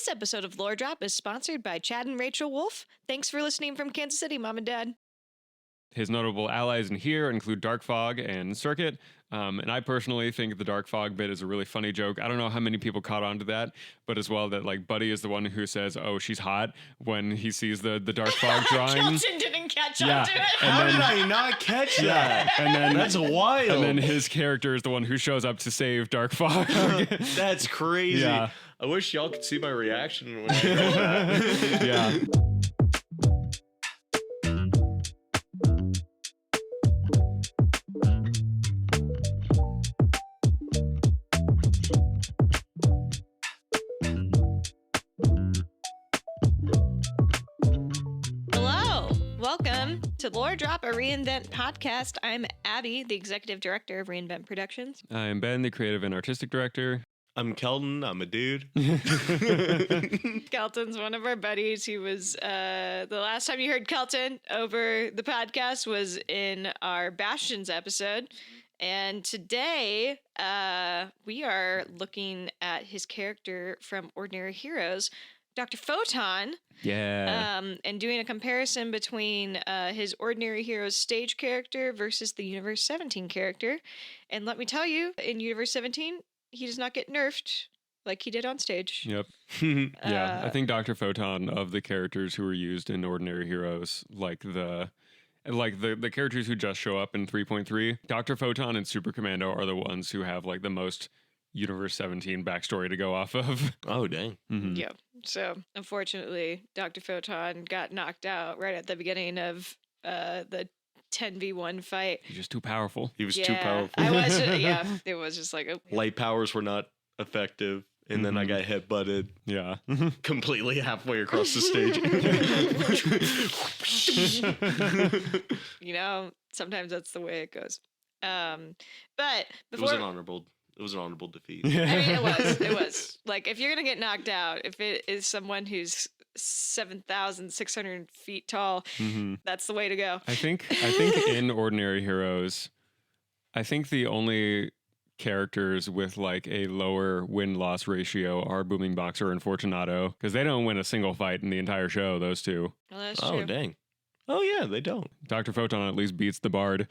This episode of Lore Drop is sponsored by Chad and Rachel Wolf. Thanks for listening from Kansas City, Mom and Dad. His notable allies in here include Dark Fog and Circuit. And I personally think the Dark Fog bit is a really funny joke. I don't know how many people caught on to that, but as well that like Buddy is the one who says, "Oh, she's hot," when he sees the Dark Fog drawing. Kelton didn't catch on to it. How did I not catch that? And then That's wild. And then his character is the one who shows up to save Dark Fog. That's crazy. Yeah. I wish y'all could see my reaction when I heard that. Yeah. Welcome to Lore Drop, a Reinvent podcast. I'm Abby, the executive director of Reinvent Productions. I'm Ben, the creative and artistic director. I'm Kelton. I'm a dude. Kelton's one of our buddies. He was, the last time you heard Kelton over the podcast was in our Bastions episode. And today, we are looking at his character from Ordinary Heroes, Dr. Photon. Yeah. And doing a comparison between his Ordinary Heroes stage character versus the Universe 17 character. And let me tell you, in Universe 17, he does not get nerfed like he did on stage. Yep. Yeah. I think Dr. Photon, of the characters who were used in Ordinary Heroes, like the characters who just show up in 3.3, Dr. Photon and Super Commando are the ones who have like the most Universe 17 backstory to go off of. Oh, dang. Mm-hmm. Yeah. So, unfortunately, Dr. Photon got knocked out right at the beginning of the 10v1 fight. He's just too powerful. He was too powerful. I was, it was just like... Light powers were not effective. And then I got headbutted. Yeah. Completely halfway across the stage. You know, sometimes that's the way it goes. But before... It was an honorable defeat. I mean, it was. Like, if you're going to get knocked out, if it is someone who's 7,600 feet tall, that's the way to go. I think in Ordinary Heroes, I think the only characters with like a lower win-loss ratio are Booming Boxer and Fortunato, because they don't win a single fight in the entire show, those two. Well, that's Oh, true. dang. Oh, yeah, they don't. Dr. Photon at least beats the Bard.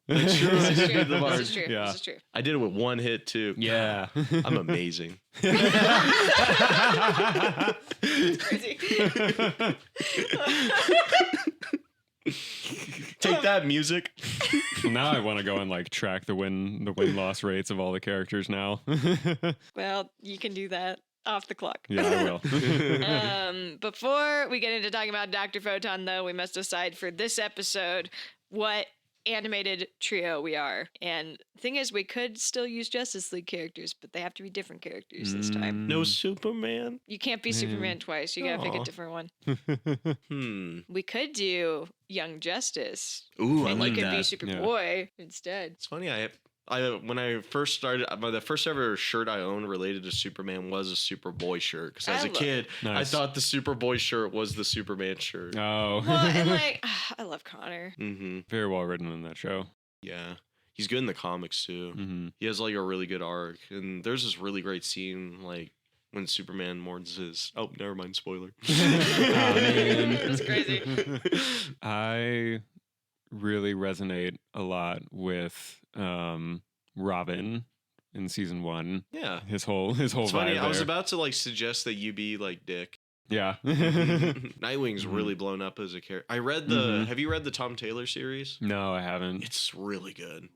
That's true. This is true. The Bard. This is true. Yeah. This is true. I did it with one hit, too. Yeah. I'm amazing. It's crazy. Take that, music. Now I want to go and like track the win-loss rates of all the characters now. Well, you can do that off the clock. Yeah, I will. Before we get into talking about Dr. Photon, though, we must decide for this episode what animated trio we are. And the thing is, we could still use Justice League characters, but they have to be different characters this time. No Superman? You can't be Superman twice. You gotta pick a different one. We could do Young Justice. Ooh, I And like you could that. be Superboy instead. It's funny, I when I first started, the first ever shirt I owned related to Superman was a Superboy shirt. Because as a kid, I thought the Superboy shirt was the Superman shirt. Oh. Well, and like, I love Connor. Very well written in that show. Yeah. He's good in the comics, too. He has, like, a really good arc. And there's this really great scene, like, when Superman mourns his... Oh, never mind, spoiler. It's crazy. I really resonate a lot with Robin in season 1. Yeah. His whole It's vibe funny, I was there. about to, like, suggest that you be, like, Dick. Yeah. Nightwing's really blown up as a character. I read the... Have you read the Tom Taylor series? No, I haven't. It's really good.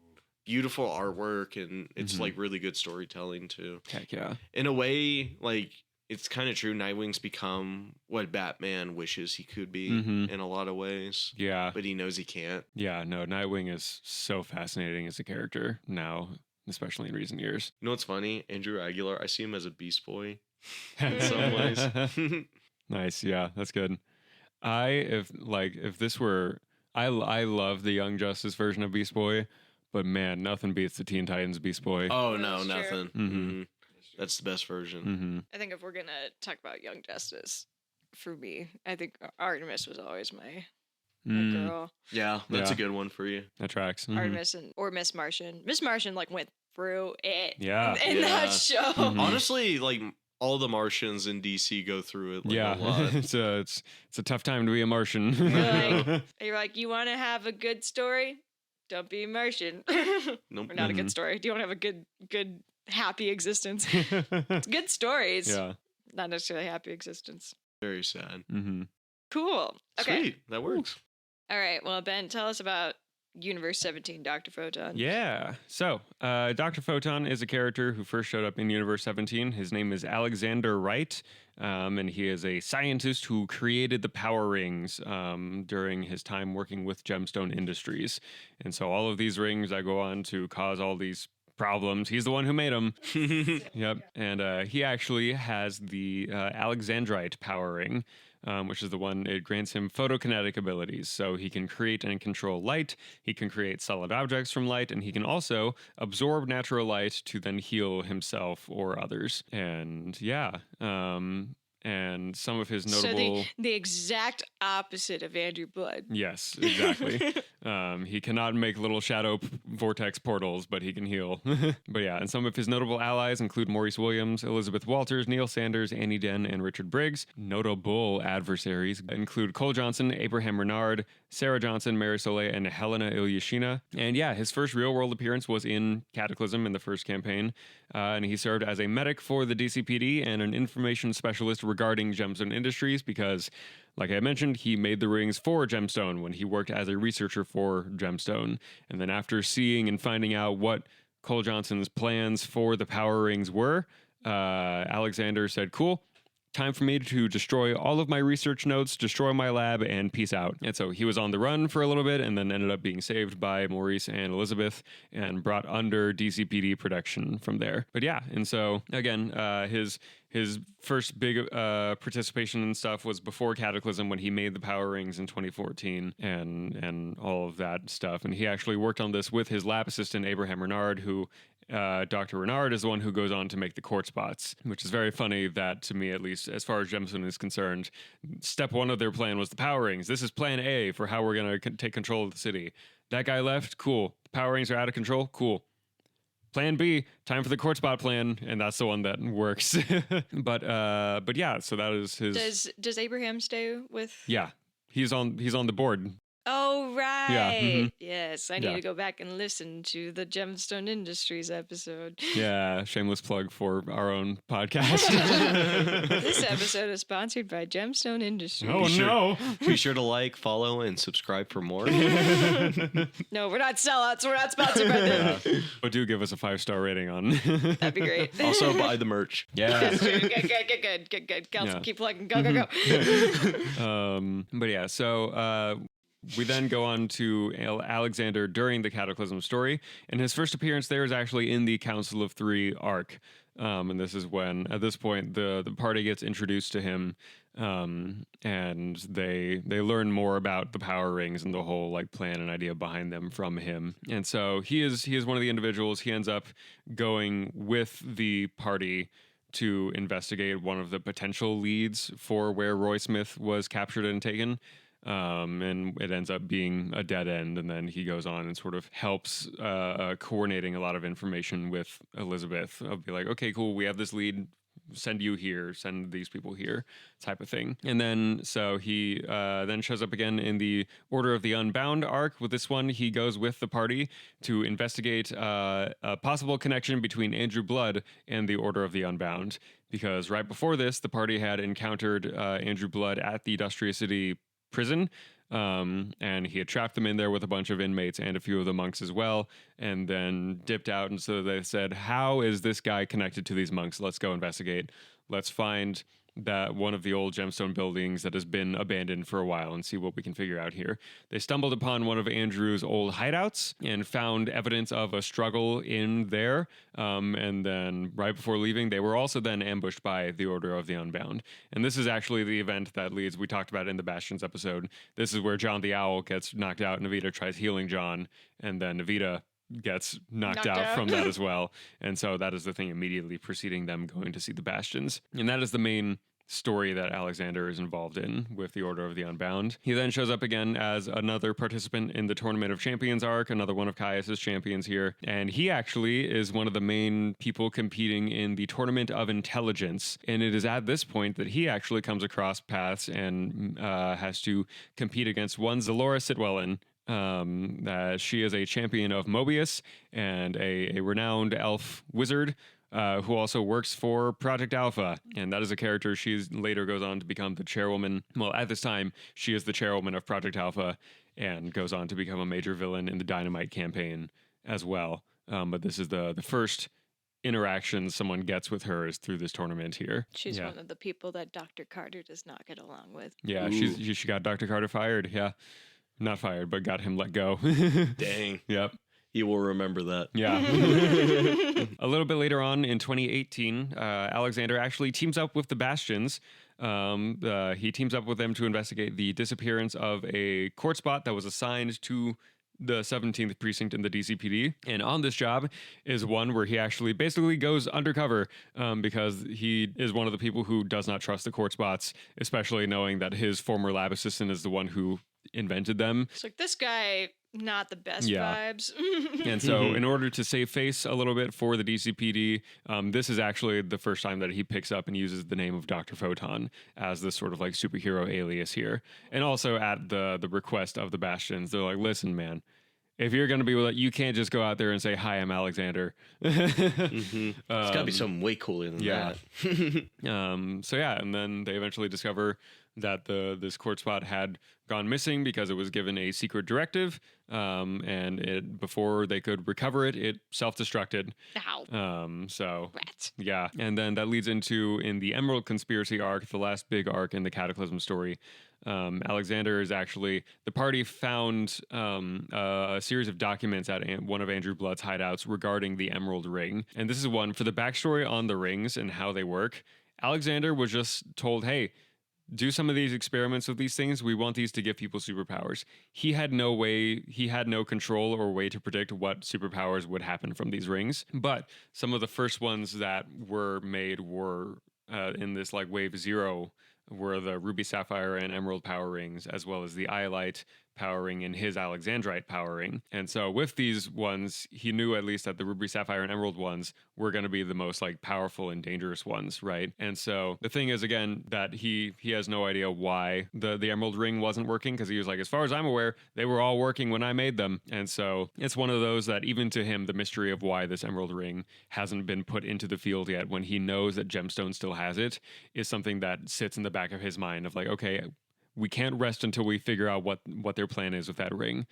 Beautiful artwork, and it's like really good storytelling too. Heck yeah. In a way, like it's kind of true. Nightwing's become what Batman wishes he could be in a lot of ways. Yeah. But he knows he can't. Yeah, no, Nightwing is so fascinating as a character now, especially in recent years. You know what's funny? Andrew Aguilar, I see him as a Beast Boy in some ways. Nice, yeah, that's good. I love the Young Justice version of Beast Boy, but man, nothing beats the Teen Titans Beast Boy. Oh no, That's true. nothing. That's the best version. I think if we're gonna talk about Young Justice, for me, I think Artemis was always my girl. Yeah, that's a Yeah. good one for you. That tracks. Artemis or Miss Martian. Miss Martian like went through it. Yeah. In that show. Honestly, like all the Martians in DC go through it a lot. it's a tough time to be a Martian. You're like, you want to have a good story? Don't be a Martian. Nope. Or not a good story. Do you want to have a good happy existence? It's good stories. Yeah. Not necessarily happy existence. Very sad. Cool. Okay. Sweet. That works. All right. Well, Ben, tell us about Universe 17, Dr. Photon. Yeah. So, Dr. Photon is a character who first showed up in Universe 17. His name is Alexander Wright, and he is a scientist who created the power rings during his time working with Gemstone Industries. And so all of these rings that go on to cause all these problems, he's the one who made them. Yep. And he actually has the Alexandrite power ring, which is the one, it grants him photokinetic abilities. So he can create and control light, he can create solid objects from light, and he can also absorb natural light to then heal himself or others. And yeah, and some of his notable... So the exact opposite of Andrew Blood. Yes, exactly. He cannot make little shadow vortex portals, but he can heal. But yeah, and some of his notable allies include Maurice Williams, Elizabeth Walters, Neil Sanders, Annie Den, and Richard Briggs. Notable adversaries include Cole Johnson, Abraham Renard, Sarah Johnson, Mary Soleil, and Helena Ilyashina. And yeah, his first real-world appearance was in Cataclysm in the first campaign, and he served as a medic for the DCPD and an information specialist regarding Gemstone Industries because, like I mentioned, he made the rings for Gemstone when he worked as a researcher for Gemstone. And then after seeing and finding out what Cole Johnson's plans for the power rings were, Alexander said, cool, time for me to destroy all of my research notes, destroy my lab, and peace out. And so he was on the run for a little bit and then ended up being saved by Maurice and Elizabeth and brought under DCPD protection from there. But yeah, and so again, his first big participation in stuff was before Cataclysm when he made the power rings in 2014 and all of that stuff. And he actually worked on this with his lab assistant, Abraham Renard, who Dr. Renard is the one who goes on to make the quartz bots, which is very funny that, to me at least, as far as Gemstone is concerned, step one of their plan was the power rings. This is plan A for how we're going to take control of the city. That guy left, cool. The power rings are out of control, cool. Plan B, time for the quartz bot plan, and that's the one that works. But yeah, so that is his. Does Abraham stay with? Yeah, he's on the board. Oh, right. Yeah. Yes, I need to go back and listen to the Gemstone Industries episode. Yeah, shameless plug for our own podcast. This episode is sponsored by Gemstone Industries. Oh, no. Be sure to like, follow, and subscribe for more. No, we're not sellouts. We're not sponsored by them. Yeah. But do give us a 5-star rating on. That'd be great. Also, buy the merch. Yeah. Good. Kelsey, keep plugging. Go. But yeah, so... we then go on to Alexander during the Cataclysm story, and his first appearance there is actually in the Council of Three arc. And this is when, at this point, the party gets introduced to him, and they learn more about the power rings and the whole like plan and idea behind them from him. And so he is one of the individuals. He ends up going with the party to investigate one of the potential leads for where Roy Smith was captured and taken. And it ends up being a dead end, and then he goes on and sort of helps coordinating a lot of information with Elizabeth. I'll be like, okay, cool, we have this lead, send you here, send these people here, type of thing. And then so he then shows up again in the Order of the Unbound arc. With this one, he goes with the party to investigate a possible connection between Andrew Blood and the Order of the Unbound, because right before this, the party had encountered Andrew Blood at the Industrial City prison, and he had trapped them in there with a bunch of inmates and a few of the monks as well, and then dipped out. And so they said, how is this guy connected to these monks? Let's go investigate. Let's find that one of the old gemstone buildings that has been abandoned for a while and see what we can figure out here. They stumbled upon one of Andrew's old hideouts and found evidence of a struggle in there. And then right before leaving, they were also then ambushed by the Order of the Unbound. And this is actually the event that leads, we talked about in the Bastions episode. This is where John the Owl gets knocked out and Evita tries healing John, and then Evita gets knocked out from that as well. And so that is the thing immediately preceding them going to see the Bastions. And that is the main story that Alexander is involved in with the Order of the Unbound. He then shows up again as another participant in the Tournament of Champions arc, another one of Caius's champions here. And he actually is one of the main people competing in the Tournament of Intelligence. And it is at this point that he actually comes across paths and has to compete against one Zalora Sitwellin. She is a champion of Mobius and a renowned elf wizard who also works for Project Alpha. And that is a character she later goes on to become the chairwoman. Well, at this time, she is the chairwoman of Project Alpha and goes on to become a major villain in the Dynamite campaign as well. But this is the first interaction someone gets with her is through this tournament here. She's one of the people that Dr. Carter does not get along with. Yeah, she got Dr. Carter fired. Yeah. Not fired, but got him let go. Dang. Yep. You will remember that. Yeah. A little bit later on in 2018, Alexander actually teams up with the Bastions. He teams up with them to investigate the disappearance of a court spot that was assigned to the 17th precinct in the DCPD. And on this job is one where he actually basically goes undercover because he is one of the people who does not trust the court spots, especially knowing that his former lab assistant is the one who invented them. It's like, this guy, not the best vibes. And so in order to save face a little bit for the DCPD, this is actually the first time that he picks up and uses the name of Dr. Photon as this sort of like superhero alias here. And also at the request of the Bastions, they're like, listen, man, if you're going to be with it, you can't just go out there and say, hi, I'm Alexander. It's got to be something way cooler than that. So yeah, and then they eventually discover that this court spot had gone missing because it was given a secret directive, and before they could recover it, it self-destructed. Ow. So Rats. yeah, and then that leads into in the Emerald Conspiracy arc, the last big arc in the Cataclysm story. Alexander is actually, the party found a series of documents at one of Andrew Blood's hideouts regarding the Emerald Ring. And this is one for the backstory on the rings and how they work. Alexander was just told, hey, do some of these experiments with these things. We want these to give people superpowers. He had no control or way to predict what superpowers would happen from these rings. But some of the first ones that were made were in this like wave 0 were the Ruby, Sapphire, and Emerald power rings, as well as the Iolite power ring and his Alexandrite power ring. And so with these ones, he knew at least that the Ruby, Sapphire, and Emerald ones were going to be the most like powerful and dangerous ones, right? And so the thing is, again, that he has no idea why the Emerald ring wasn't working, because he was like, as far as I'm aware, they were all working when I made them. And so it's one of those that even to him, the mystery of why this Emerald ring hasn't been put into the field yet when he knows that Gemstone still has it is something that sits in the back of his mind of like, okay, we can't rest until we figure out what their plan is with that ring.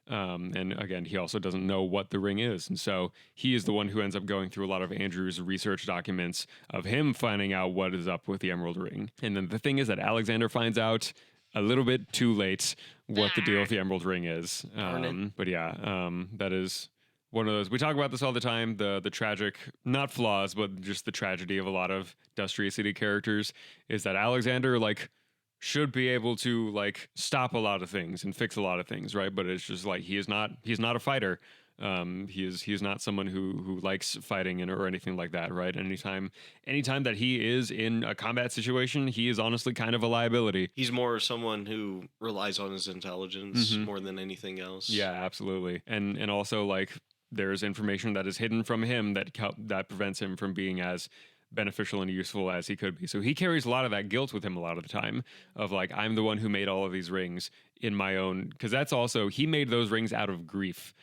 And again, he also doesn't know what the ring is. And so he is the one who ends up going through a lot of Andrew's research documents of him finding out what is up with the Emerald Ring. And then the thing is that Alexander finds out a little bit too late what the deal with the Emerald Ring is. But yeah, that is one of those. We talk about this all the time, the tragic, not flaws, but just the tragedy of a lot of Dustria City characters is that Alexander, like, should be able to like stop a lot of things and fix a lot of things, right? But it's just like he's not a fighter. He is not someone who likes fighting or anything like that, right? Anytime that he is in a combat situation, he is honestly kind of a liability. He's more someone who relies on his intelligence more than anything else. Yeah, absolutely. And also like there's information that is hidden from him that prevents him from being as beneficial and useful as he could be. So he carries a lot of that guilt with him a lot of the time of like, I'm the one who made all of these rings in my own, because that's also, he made those rings out of grief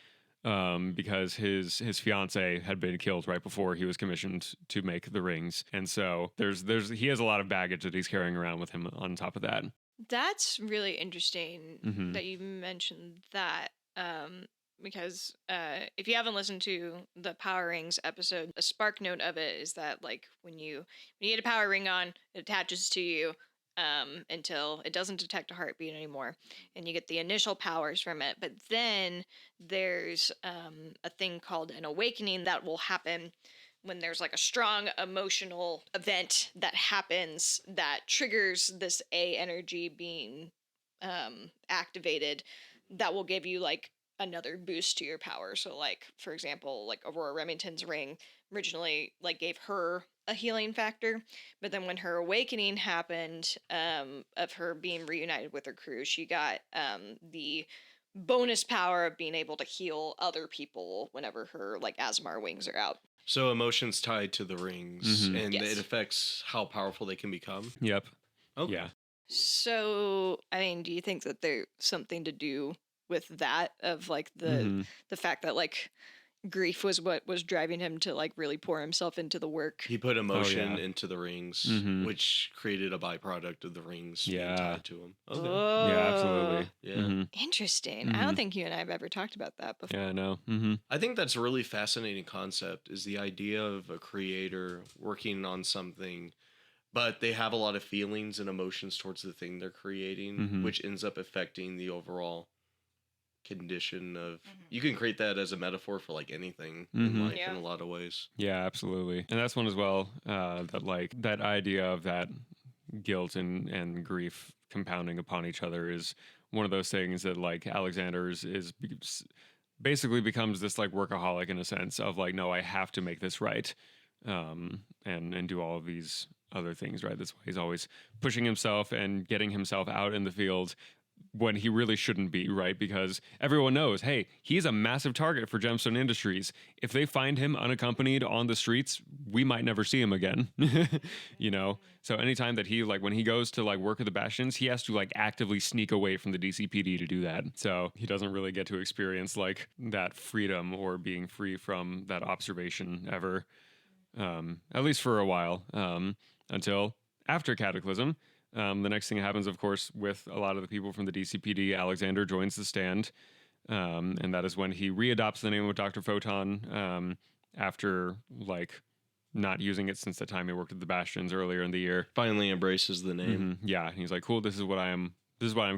because his fiance had been killed right before he was commissioned to make the rings. And so he has a lot of baggage that he's carrying around with him on top of that. That's really interesting that you mentioned that. Because if you haven't listened to the Power Rings episode, a spark note of it is that like when you get a power ring on, it attaches to you until it doesn't detect a heartbeat anymore, and you get the initial powers from it. But then there's a thing called an awakening that will happen when there's like a strong emotional event that happens that triggers this A energy being activated that will give you like another boost to your power. So like, for example, like Aurora Remington's ring originally like gave her a healing factor, but then when her awakening happened, of her being reunited with her crew, she got the bonus power of being able to heal other people whenever her like Asmar wings are out. So emotions tied to the rings, and Yes. it affects how powerful they can become. Yep. Okay. Yeah. So, I mean, do you think that there's something to do with that of like the fact that like grief was what was driving him to like really pour himself into the work? He put emotion into the rings, which created a byproduct of the rings being tied to him. Okay. Oh, Yeah, absolutely. Yeah. Interesting. I don't think you and I have ever talked about that before. Yeah, no. I think that's a really fascinating concept, is the idea of a creator working on something, but they have a lot of feelings and emotions towards the thing they're creating, which ends up affecting the overall condition of you can create that as a metaphor for like anything in life in a lot of ways. Yeah, absolutely. And that's one as well, that like that idea of that guilt and grief compounding upon each other is one of those things that like Alexander is basically becomes this like workaholic in a sense of like, no, I have to make this right, and do all of these other things right. That's why he's always pushing himself and getting himself out in the field when he really shouldn't be, right? Because everyone knows, hey, he's a massive target for Gemstone Industries. If they find him unaccompanied on the streets, we might never see him again. You know? So anytime that he, like, when he goes to, like, work at the Bastions, he has to, like, actively sneak away from the DCPD to do that. So he doesn't really get to experience, like, that freedom or being free from that observation ever, at least for a while, until after Cataclysm. The next thing that happens, of course, with a lot of the people from the DCPD, Alexander joins the Stand, and that is when he readopts the name of Dr. Photon, after like not using it since the time he worked at the Bastions earlier in the year. Finally embraces the name. Yeah, and he's like, cool, this is what I'm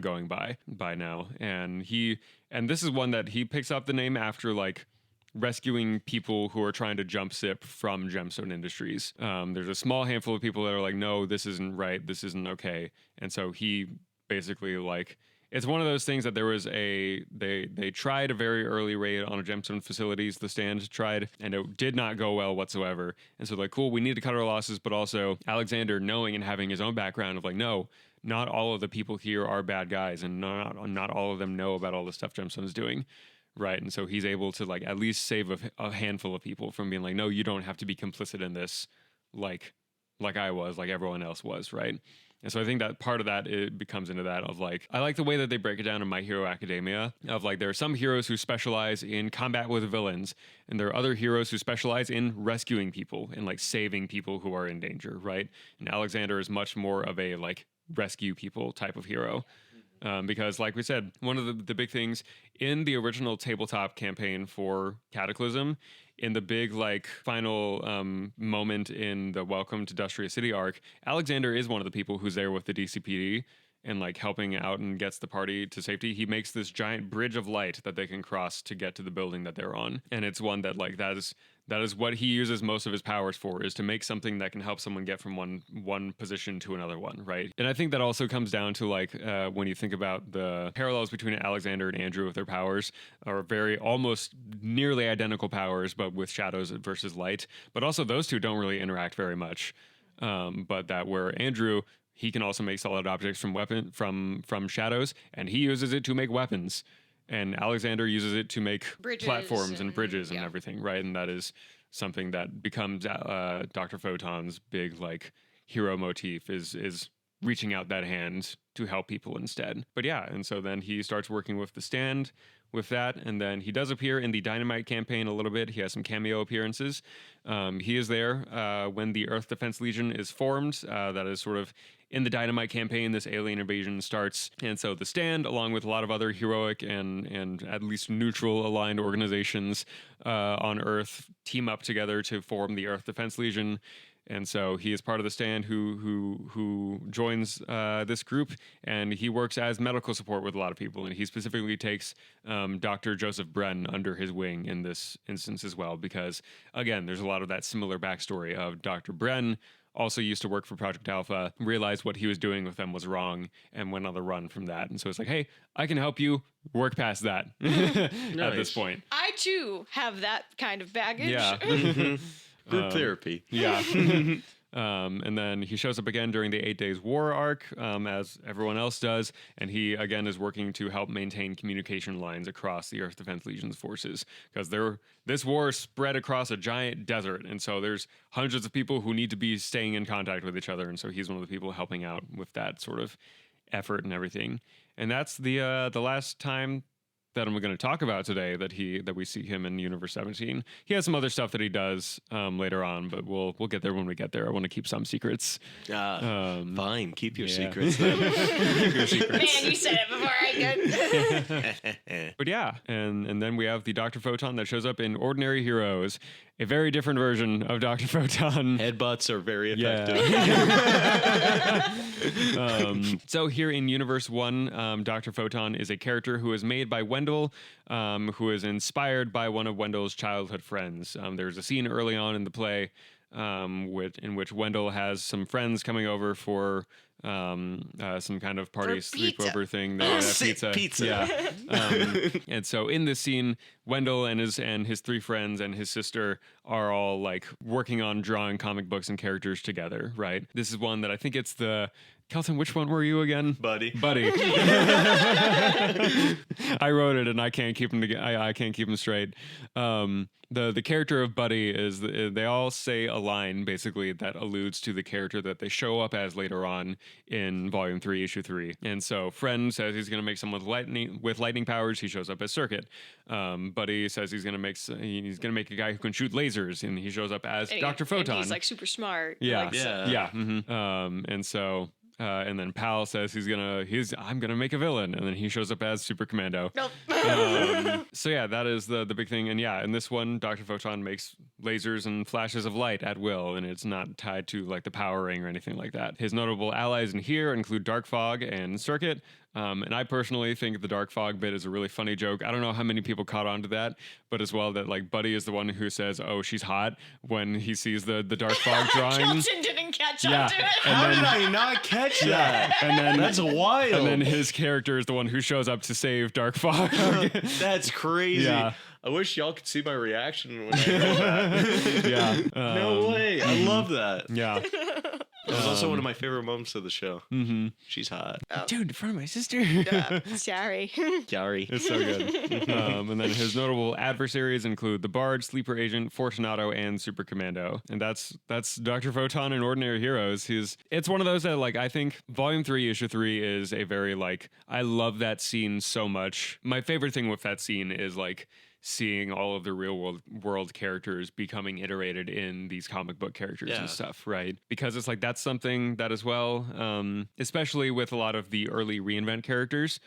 going by now. And this is one that he picks up the name after like rescuing people who are trying to jump ship from Gemstone Industries. There's a small handful of people that are like, no, this isn't right, this isn't okay. And so he basically like, it's one of those things that there was they tried a very early raid on a Gemstone facilities, the Stand tried, and it did not go well whatsoever. And so like, cool, we need to cut our losses, but also Alexander knowing and having his own background of like, no, not all of the people here are bad guys, and not all of them know about all the stuff Gemstone's doing. Right. And so he's able to like at least save a handful of people from being like, no, you don't have to be complicit in this like I was, like everyone else was. Right. And so I think that part of that, it becomes into that of like, I like the way that they break it down in My Hero Academia of like, there are some heroes who specialize in combat with villains, and there are other heroes who specialize in rescuing people and like saving people who are in danger. Right. And Alexander is much more of a like rescue people type of hero. Because, like we said, one of the big things in the original tabletop campaign for Cataclysm, in the big, like, final moment in the Welcome to Dustria City arc, Alexander is one of the people who's there with the DCPD and, like, helping out and gets the party to safety. He makes this giant bridge of light that they can cross to get to the building that they're on. And it's one that, like, that is what he uses most of his powers for, is to make something that can help someone get from one position to another one, right? And I think that also comes down to like when you think about the parallels between Alexander and Andrew with their powers are very almost nearly identical powers, but with shadows versus light. But also those two don't really interact very much. But that where Andrew, he can also make solid objects from shadows, and he uses it to make weapons. And Alexander uses it to make bridges platforms and bridges and everything, right? And that is something that becomes Dr. Photon's big like hero motif is reaching out that hand to help people instead. But yeah, and so then he starts working with the Stand with that, and then he does appear in the Dynamite campaign a little bit. He has some cameo appearances. He is there when the Earth Defense Legion is formed. That is sort of in the Dynamite campaign, this alien invasion starts. And so the Stand, along with a lot of other heroic and at least neutral aligned organizations on Earth, team up together to form the Earth Defense Legion. And so he is part of the Stand who joins this group, and he works as medical support with a lot of people. And he specifically takes Dr. Joseph Bren under his wing in this instance as well, because, again, there's a lot of that similar backstory of Dr. Bren also used to work for Project Alpha, realized what he was doing with them was wrong and went on the run from that. And so it's like, hey, I can help you work past that at this point. I too have that kind of baggage. Yeah. Group therapy. Yeah. And then he shows up again during the 8 Days War arc, as everyone else does, and he again is working to help maintain communication lines across the Earth Defense Legion's forces, because this war is spread across a giant desert, and so there's hundreds of people who need to be staying in contact with each other, and so he's one of the people helping out with that sort of effort and everything. And that's the last time that I'm going to talk about today that we see him in Universe 17. He has some other stuff that he does later on, but we'll get there when we get there. I want to keep some secrets. Fine, keep your secrets then. Keep your secrets. Man, you said it before I could. But yeah, and then we have the Dr. Photon that shows up in Ordinary Heroes, a very different version of Dr. Photon. Headbutts are very effective. So here in Universe 1, Dr. Photon is a character who is made by Wendell, who is inspired by one of Wendell's childhood friends. There's a scene early on in the play in which Wendell has some friends coming over for some kind of party sleepover thing. They have pizza. Yeah. And so in this scene, Wendell and his three friends and his sister are all like working on drawing comic books and characters together, right? This is one that I think it's the Kelton, which one were you again? Buddy. I wrote it and I can't keep them together. I can't keep them straight. The character of Buddy is they all say a line basically that alludes to the character that they show up as later on in Volume 3, Issue 3. And so Friend says he's going to make someone with lightning powers. He shows up as Circuit. Buddy says he's going to make a guy who can shoot lasers, and he shows up as Dr. Photon. And he's like super smart. Yeah, like, yeah. Mm-hmm. And so. And then Pal says I'm gonna make a villain, and then he shows up as Super Commando. Nope. So yeah, that is the big thing. And yeah, in this one, Dr. Photon makes lasers and flashes of light at will, and it's not tied to like the power ring or anything like that. His notable allies in here include Dark Fog and Circuit. And I personally think the Dark Fog bit is a really funny joke. I don't know how many people caught on to that, but as well that like Buddy is the one who says, "Oh, she's hot," when he sees the Dark Fog drawing. Kelton didn't catch on to it. How did I not catch that? And then that's wild. And then his character is the one who shows up to save Dark Fog. That's crazy. Yeah. I wish y'all could see my reaction when I heard that. Yeah. No way. I love that. Yeah. That was also one of my favorite moments of the show. Mm-hmm. She's hot. Dude, in front of my sister. Sorry. Gary. It's so good. And then his notable adversaries include the Bard, Sleeper Agent, Fortunato, and Super Commando. And that's Dr. Photon in Ordinary Heroes. It's one of those that like I think Volume 3, Issue 3 is a very like I love that scene so much. My favorite thing with that scene is like seeing all of the real world characters becoming iterated in these comic book characters and stuff, right? Because it's like that's something that as well, especially with a lot of the early Reinvent characters,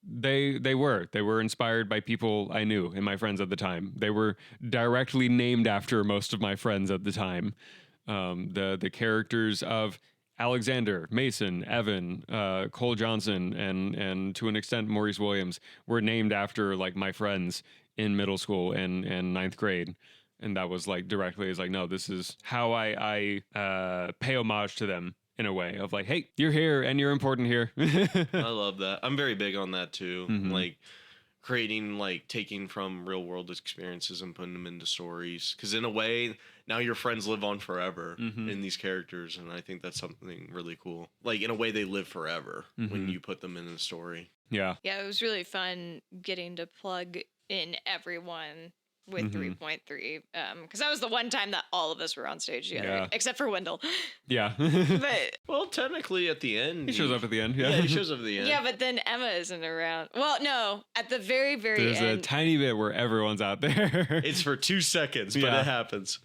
they were inspired by people I knew and my friends at the time. They were directly named after most of my friends at the time. The characters of Alexander, Mason, Evan, Cole Johnson, and to an extent Maurice Williams were named after like my friends in middle school and ninth grade. And that was like directly is like, no, this is how I pay homage to them in a way of like, hey, you're here and you're important here. I love that. I'm very big on that too. Mm-hmm. Like creating, like taking from real world experiences and putting them into stories. Because in a way, now your friends live on forever in these characters. And I think that's something really cool. Like in a way, they live forever when you put them in a story. Yeah. Yeah, it was really fun getting to plug in everyone with 3.3 because that was the one time that all of us were on stage together, except for Wendell. Yeah. But well, technically at the end. He shows up at the end. Yeah, he shows up at the end. yeah, but then Emma isn't around. Well, no, at the very, very There's end. a tiny bit where everyone's out there. It's for 2 seconds, but it happens.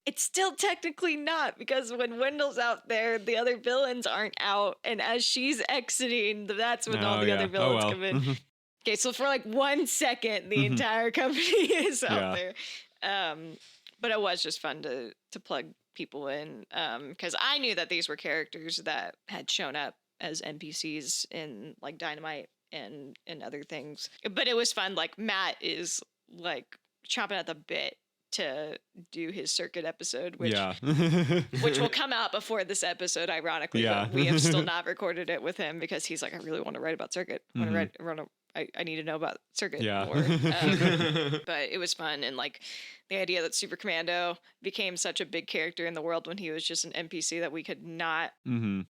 It's still technically not, because when Wendell's out there, the other villains aren't out, and as she's exiting, that's when all the other villains come in. Okay, so for like 1 second, the entire company is out there. But it was just fun to plug people in because I knew that these were characters that had shown up as NPCs in like Dynamite and other things. But it was fun. Like Matt is like chomping at the bit to do his circuit episode, which Yeah. which will come out before this episode, ironically. Yeah. But we have still not recorded it with him because he's like, I really want to write about circuit. I need to know about circuit Yeah. more. But it was fun, and like the idea that Super Commando became such a big character in the world when he was just an NPC that we could not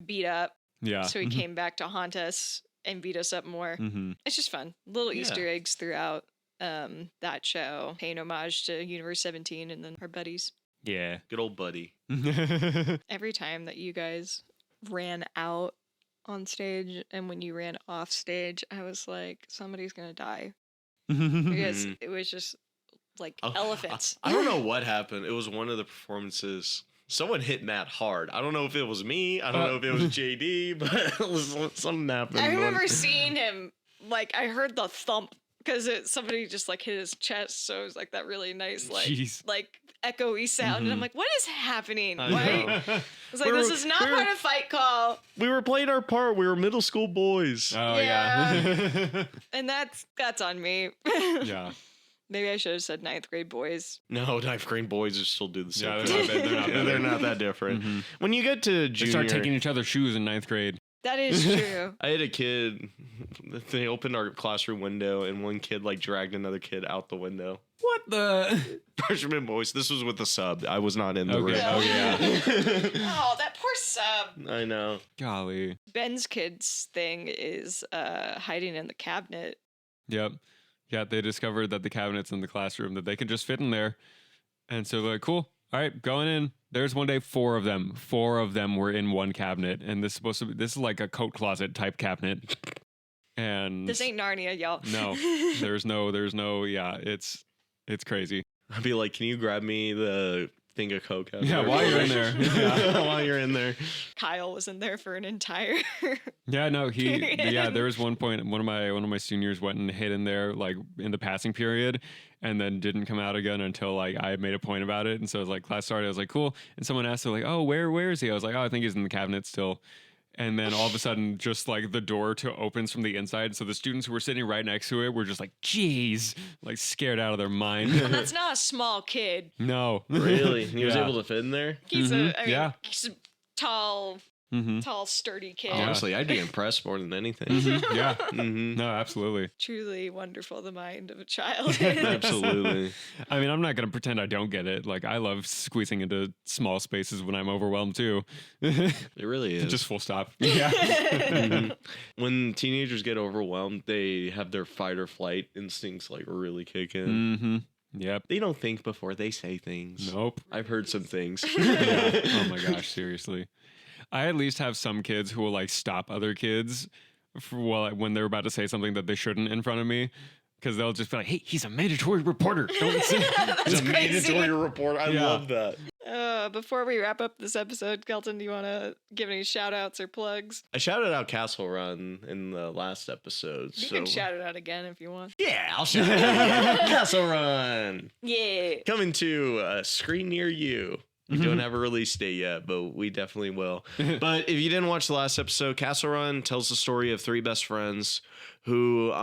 beat up. Yeah. So he came back to haunt us and beat us up more. It's just fun. Little Easter eggs throughout that show, paying homage to Universe 17 and then our buddies. Yeah. Good old buddy. Every time that you guys ran out on stage and when you ran off stage, I was like, somebody's gonna die. Because it was just like elephants. I don't know what happened. It was one of the performances. Someone hit Matt hard. I don't know if it was me. I don't know if it was JD, but something happened. I remember seeing him, like, I heard the thump because somebody just like hit his chest. So it was like that really nice, like echoey sound. And I'm like, what is happening? I was like, this is not part of Fight Call. We were playing our part. We were middle school boys. Oh, yeah. And that's on me. Yeah. Maybe I should have said ninth grade boys. No, ninth grade boys just still do the same. Yeah, thing. They're not that different. When you get to junior, They start taking each other's shoes in ninth grade. That is true. I had a kid. They opened our classroom window, and one kid like dragged another kid out the window. What the? Freshman boys. This was with the sub. I was not in the room. Oh, yeah. Oh, that poor sub. I know. Golly. Ben's kid's thing is hiding in the cabinet. Yep. Yeah, they discovered that the cabinet's in the classroom, that they could just fit in there. And so they're like, cool. All right, going in. There's one day 4 of them. 4 of them were in one cabinet. And this is like a coat closet type cabinet. And This ain't Narnia, y'all. no, there's no, yeah, it's crazy. I'd be like, can you grab me the thing of Coke out Yeah, there? while you're in there. Yeah. While you're in there. Kyle was in there for an entire Yeah, no, period. yeah, there was one point one of my seniors went and hid in there like in the passing period and then didn't come out again until like I made a point about it. And so like class started, I was like, cool. And someone asked her like, oh, where is he? I was like, oh, I think he's in the cabinet still. And then all of a sudden, just like the door opens from the inside. So the students who were sitting right next to it were just like, geez, like scared out of their mind. That's not a small kid. No. Really? He was Yeah. able to fit in there? He's Yeah. he's a tall, tall, sturdy kid. Honestly, I'd be impressed more than anything. Yeah. Mhm. No, absolutely. Truly wonderful, the mind of a child. Absolutely. I mean, I'm not going to pretend I don't get it. Like, I love squeezing into small spaces when I'm overwhelmed, too. It really is. Just full stop. Yeah. Mhm. When teenagers get overwhelmed, they have their fight or flight instincts like really kick in. Mm-hmm. Yep. They don't think before they say things. Nope. I've heard some things. Yeah. Oh my gosh, seriously. I at least have some kids who will like stop other kids when they're about to say something that they shouldn't in front of me. Because they'll just be like, hey, he's a mandatory reporter. Don't say It's a crazy. mandatory report. I Yeah. love that. Before we wrap up this episode, Kelton, do you want to give any shout outs or plugs? I shouted out Castle Run in the last episode. You can shout it out again if you want. Yeah, I'll shout it out. Castle Run. Yeah. Coming to a screen near you. We don't have a release date yet, but we definitely will. But if you didn't watch the last episode, Castle Run tells the story of 3 best friends who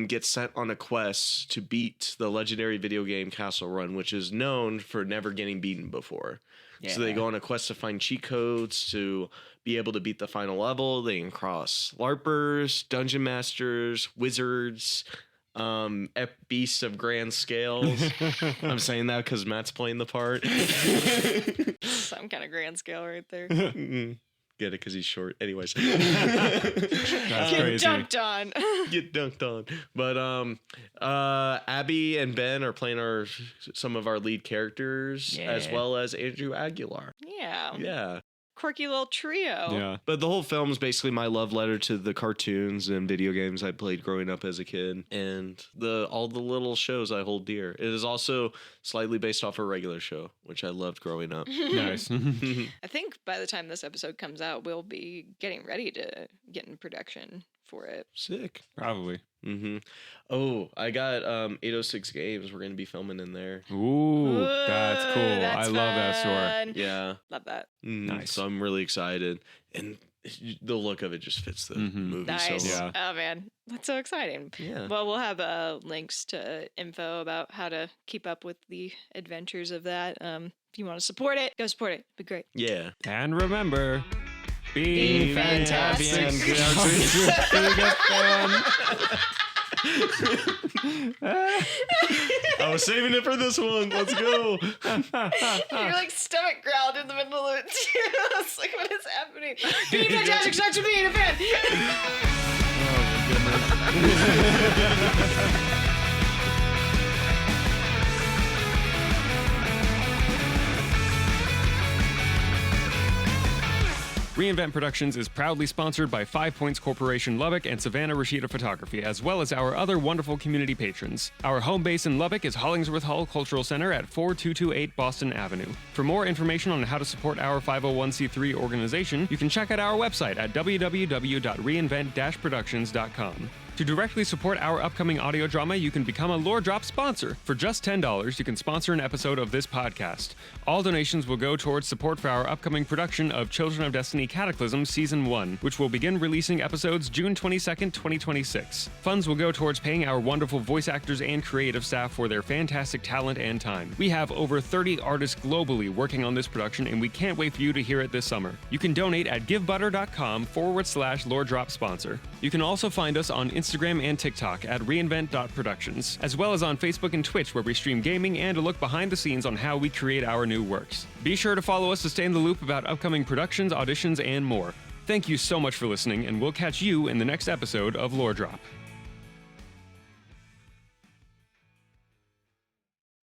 get sent on a quest to beat the legendary video game Castle Run, which is known for never getting beaten before. Yeah. So they go on a quest to find cheat codes to be able to beat the final level. They can cross LARPers, dungeon masters, wizards, beasts of grand scales. I'm saying that because Matt's playing the part. Some kind of grand scale right there. Get it because he's short. Anyways. That's Get crazy. dunked on. Get dunked on. But Abby and Ben are playing some of our lead characters, as well as Andrew Aguilar. Yeah. Yeah. Quirky little trio. Yeah. But the whole film is basically my love letter to the cartoons and video games I played growing up as a kid, and all the little shows I hold dear. It is also slightly based off a regular show, which I loved growing up. Nice. I think by the time this episode comes out, we'll be getting ready to get in production for it. Sick. Probably. Mm-hmm. Oh, I got 806 Games. We're gonna be filming in there. Ooh, that's cool. That's I love that store. fun. Yeah. Love that. Nice. So I'm really excited. And the look of it just fits the Mhm. movie Nice. so well. Oh man, that's so exciting. Yeah. Well, we'll have links to info about how to keep up with the adventures of that. If you want to support it, go support it. It'd be great. Yeah. And remember, Be be fantastic. fantastic. Being a fan. I was saving it for this one. Let's go. Your like stomach growled in the middle of it. I was like, what is happening? Being fantastic starts with being a fan. Reinvent Productions is proudly sponsored by 5 Points Corporation Lubbock and Savannah Rashida Photography, as well as our other wonderful community patrons. Our home base in Lubbock is Hollingsworth Hall Cultural Center at 4228 Boston Avenue. For more information on how to support our 501c3 organization, you can check out our website at www.reinvent-productions.com. To directly support our upcoming audio drama, you can become a Lore Drop sponsor. For just $10, you can sponsor an episode of this podcast. All donations will go towards support for our upcoming production of Children of Destiny Cataclysm Season 1, which will begin releasing episodes June 22nd, 2026. Funds will go towards paying our wonderful voice actors and creative staff for their fantastic talent and time. We have over 30 artists globally working on this production, and we can't wait for you to hear it this summer. You can donate at givebutter.com/Lore Drop sponsor. You can also find us on Instagram and TikTok at reinvent.productions, as well as on Facebook and Twitch, where we stream gaming and a look behind the scenes on how we create our new works. Be sure to follow us to stay in the loop about upcoming productions, auditions, and more. Thank you so much for listening, and we'll catch you in the next episode of Lore Drop.